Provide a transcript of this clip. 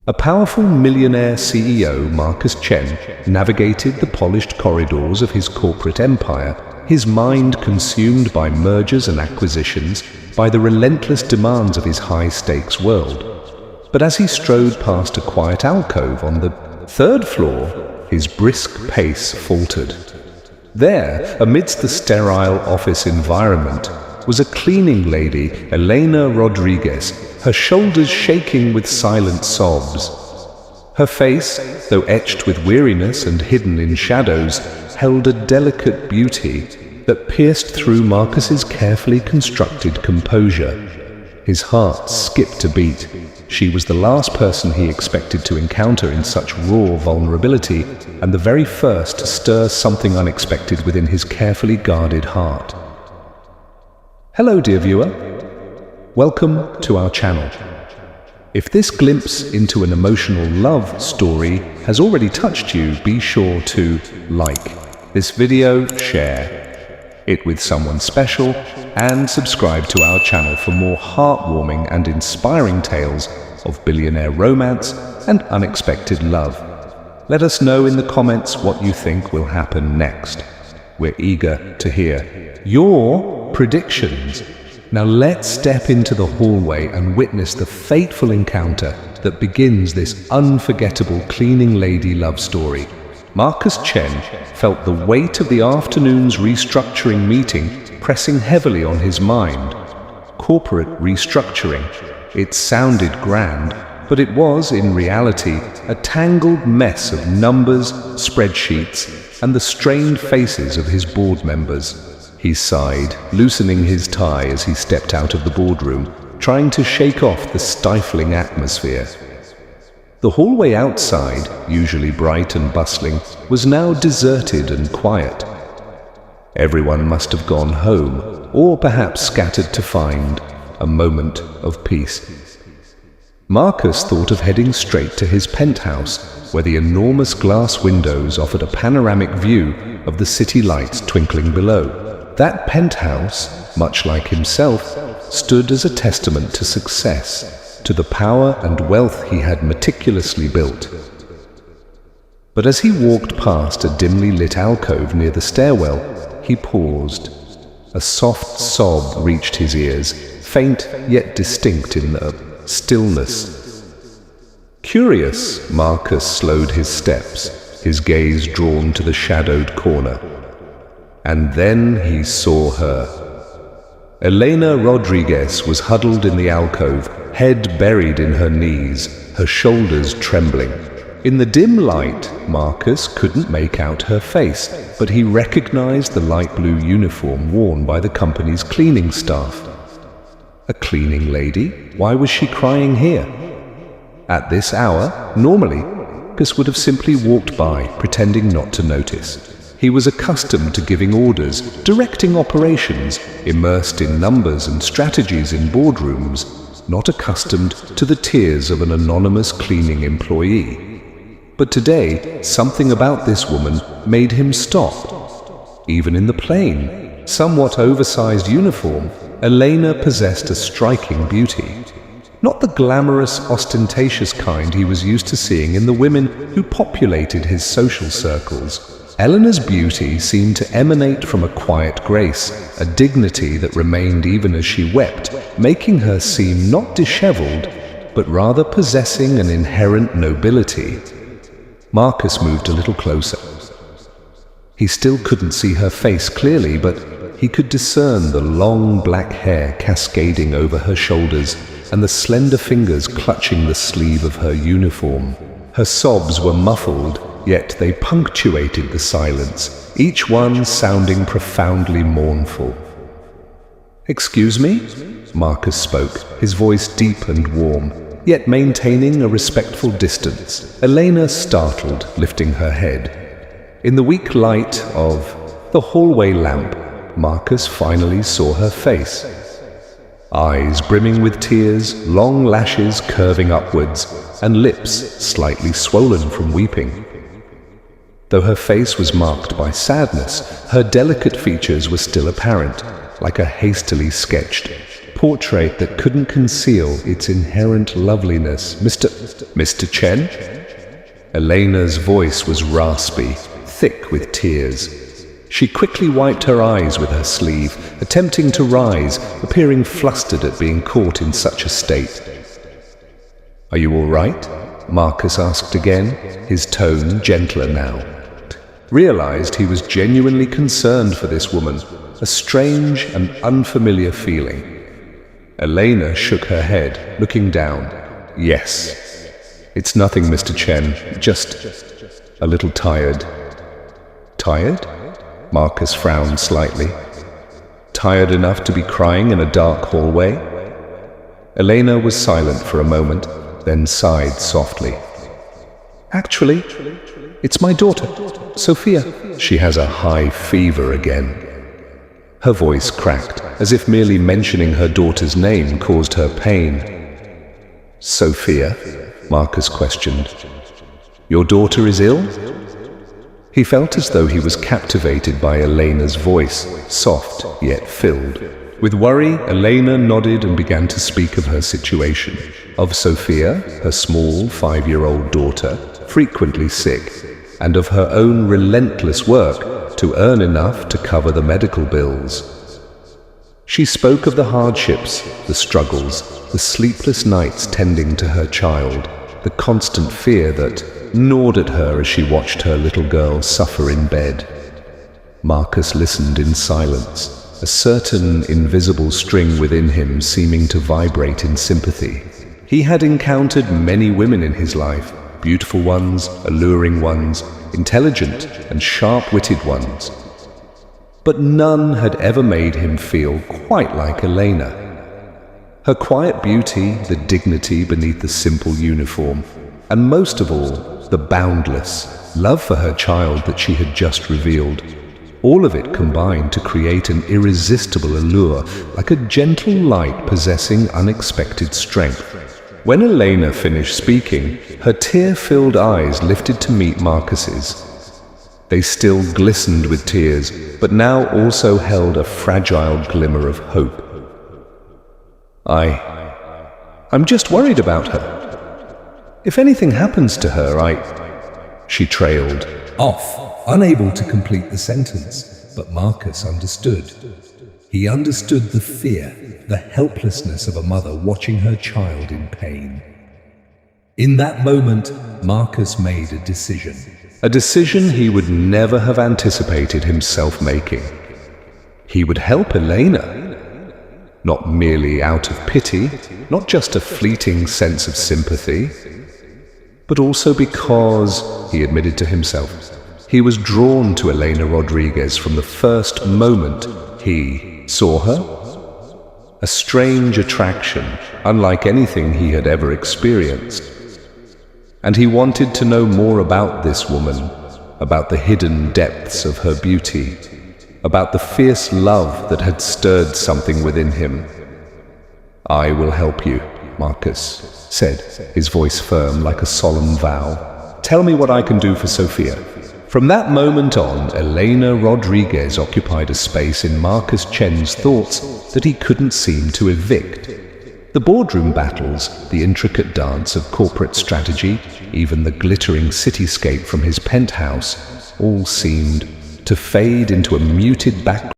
A powerful millionaire CEO, Marcus Chen, navigated the polished corridors of his corporate empire, his mind consumed by mergers and acquisitions, by the relentless demands of his high-stakes world. But as he strode past a quiet alcove on the third floor, his brisk pace faltered. There, amidst the sterile office environment, was a cleaning lady, Elena Rodriguez, her shoulders shaking with silent sobs. Her face, though etched with weariness and hidden in shadows, held a delicate beauty that pierced through Marcus's carefully constructed composure. His heart skipped a beat. She was the last person he expected to encounter in such raw vulnerability, and the very first to stir something unexpected within his carefully guarded heart. Hello, dear viewer. Welcome to our channel. If this glimpse into an emotional love story has already touched you, be sure to like this video, share it with someone special, and subscribe to our channel for more heartwarming and inspiring tales of billionaire romance and unexpected love. Let us know in the comments what you think will happen next. We're eager to hear your predictions. Now let's step into the hallway and witness the fateful encounter that begins this unforgettable cleaning lady love story. Marcus Chen felt the weight of the afternoon's restructuring meeting pressing heavily on his mind. Corporate restructuring. It sounded grand, but it was, in reality, a tangled mess of numbers, spreadsheets, and the strained faces of his board members. He sighed, loosening his tie as he stepped out of the boardroom, trying to shake off the stifling atmosphere. The hallway outside, usually bright and bustling, was now deserted and quiet. Everyone must have gone home, or perhaps scattered to find a moment of peace. Marcus thought of heading straight to his penthouse, where the enormous glass windows offered a panoramic view of the city lights twinkling below. That penthouse, much like himself, stood as a testament to success, to the power and wealth he had meticulously built. But as he walked past a dimly lit alcove near the stairwell, he paused. A soft sob reached his ears, faint yet distinct in the stillness. Curious, Marcus slowed his steps, his gaze drawn to the shadowed corner. And then he saw her. Elena Rodriguez was huddled in the alcove, head buried in her knees, her shoulders trembling. In the dim light, Marcus couldn't make out her face, but he recognized the light blue uniform worn by the company's cleaning staff. A cleaning lady? Why was she crying here? At this hour, normally, Marcus would have simply walked by, pretending not to notice. He was accustomed to giving orders, directing operations, immersed in numbers and strategies in boardrooms, not accustomed to the tears of an anonymous cleaning employee. But today, something about this woman made him stop. Even in the plain, somewhat oversized uniform, Elena possessed a striking beauty. Not the glamorous, ostentatious kind he was used to seeing in the women who populated his social circles. Eleanor's beauty seemed to emanate from a quiet grace, a dignity that remained even as she wept, making her seem not disheveled, but rather possessing an inherent nobility. Marcus moved a little closer. He still couldn't see her face clearly, but he could discern the long black hair cascading over her shoulders and the slender fingers clutching the sleeve of her uniform. Her sobs were muffled, yet they punctuated the silence, each one sounding profoundly mournful. "Excuse me?" Marcus spoke, his voice deep and warm, yet maintaining a respectful distance. Elena startled, lifting her head. In the weak light of the hallway lamp, Marcus finally saw her face. Eyes brimming with tears, long lashes curving upwards, and lips slightly swollen from weeping. Though her face was marked by sadness, her delicate features were still apparent, like a hastily sketched portrait that couldn't conceal its inherent loveliness. Mr. Chen? Elena's voice was raspy, thick with tears. She quickly wiped her eyes with her sleeve, attempting to rise, appearing flustered at being caught in such a state. "Are you all right?" Marcus asked again, his tone gentler now. Realized he was genuinely concerned for this woman, a strange and unfamiliar feeling. Elena shook her head, looking down. "Yes. It's nothing, Mr. Chen, just a little tired." "Tired?" Marcus frowned slightly. "Tired enough to be crying in a dark hallway?" Elena was silent for a moment, then sighed softly. "Actually, it's my daughter, Sophia. She has a high fever again." Her voice cracked, as if merely mentioning her daughter's name caused her pain. "Sophia?" Marcus questioned. "Your daughter is ill?" He felt as though he was captivated by Elena's voice, soft yet filled. With worry, Elena nodded and began to speak of her situation. Of Sophia, her small 5-year-old daughter, frequently sick, and of her own relentless work to earn enough to cover the medical bills. She spoke of the hardships, the struggles, the sleepless nights tending to her child, the constant fear that gnawed at her as she watched her little girl suffer in bed. Marcus listened in silence, a certain invisible string within him seeming to vibrate in sympathy. He had encountered many women in his life, beautiful ones, alluring ones, intelligent and sharp-witted ones. But none had ever made him feel quite like Elena. Her quiet beauty, the dignity beneath the simple uniform, and most of all, the boundless love for her child that she had just revealed. All of it combined to create an irresistible allure, like a gentle light possessing unexpected strength. When Elena finished speaking, her tear-filled eyes lifted to meet Marcus's. They still glistened with tears, but now also held a fragile glimmer of hope. I'm just worried about her. If anything happens to her, She trailed off, unable to complete the sentence, but Marcus understood. He understood the fear, the helplessness of a mother watching her child in pain. In that moment, Marcus made a decision he would never have anticipated himself making. He would help Elena, not merely out of pity, not just a fleeting sense of sympathy, but also because, he admitted to himself, he was drawn to Elena Rodriguez from the first moment he saw her. A strange attraction, unlike anything he had ever experienced. And he wanted to know more about this woman, about the hidden depths of her beauty, about the fierce love that had stirred something within him. "I will help you," Marcus said, his voice firm like a solemn vow. "Tell me what I can do for Sophia." From that moment on, Elena Rodriguez occupied a space in Marcus Chen's thoughts that he couldn't seem to evict. The boardroom battles, the intricate dance of corporate strategy, even the glittering cityscape from his penthouse, all seemed to fade into a muted background